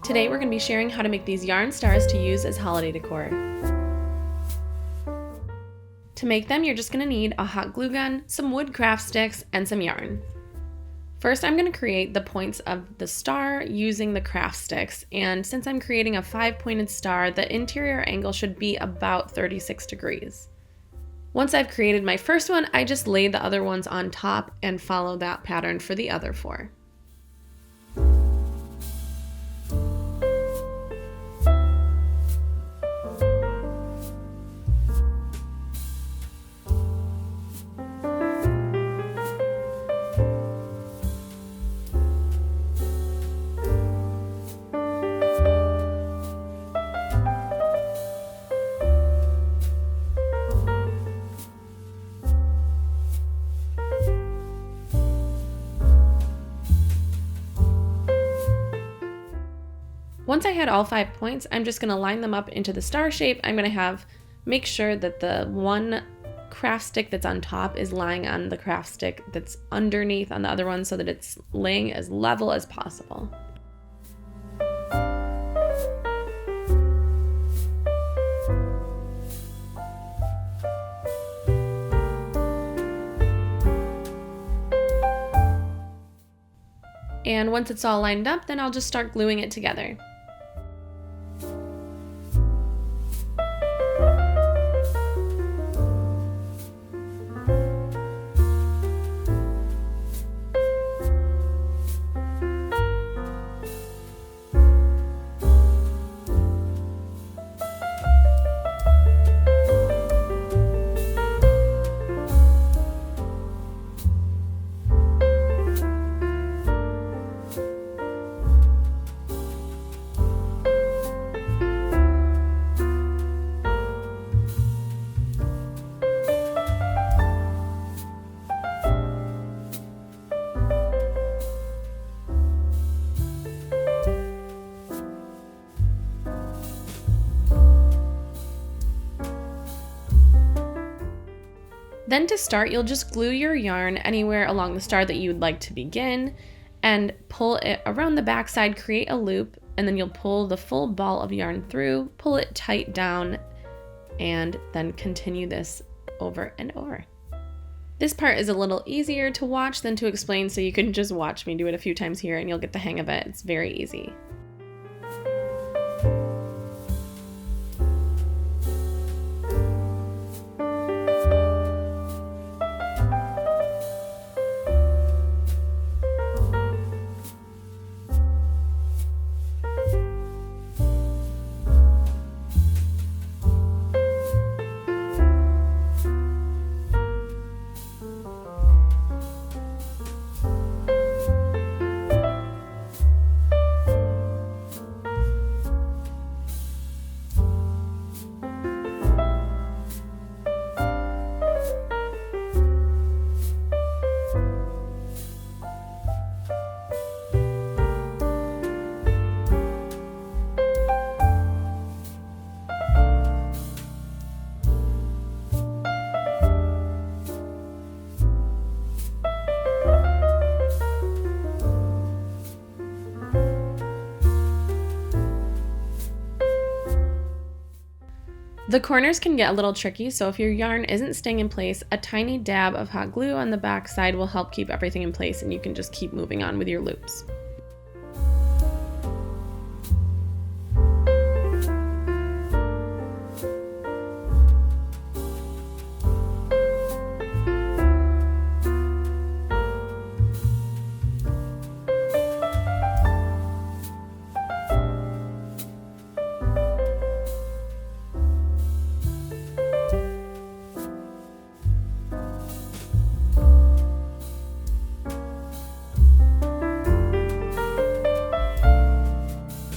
Today we're going to be sharing how to make these yarn stars to use as holiday decor. To make them, you're just going to need a hot glue gun, some wood craft sticks, and some yarn. First, I'm going to create the points of the star using the craft sticks, and since I'm creating a 5-pointed star, the interior angle should be about 36 degrees. Once I've created my first one, I just lay the other ones on top and follow that pattern for the other 4. Once I had all 5 points, I'm just going to line them up into the star shape. I'm going to make sure that the one craft stick that's on top is lying on the craft stick that's underneath on the other one so that it's laying as level as possible. And once it's all lined up, then I'll just start gluing it together. Then to start, you'll just glue your yarn anywhere along the star that you would like to begin and pull it around the back side, create a loop, and then you'll pull the full ball of yarn through, pull it tight down, and then continue this over and over. This part is a little easier to watch than to explain, so you can just watch me do it a few times here and you'll get the hang of it. It's very easy. The corners can get a little tricky, so if your yarn isn't staying in place, a tiny dab of hot glue on the back side will help keep everything in place and you can just keep moving on with your loops.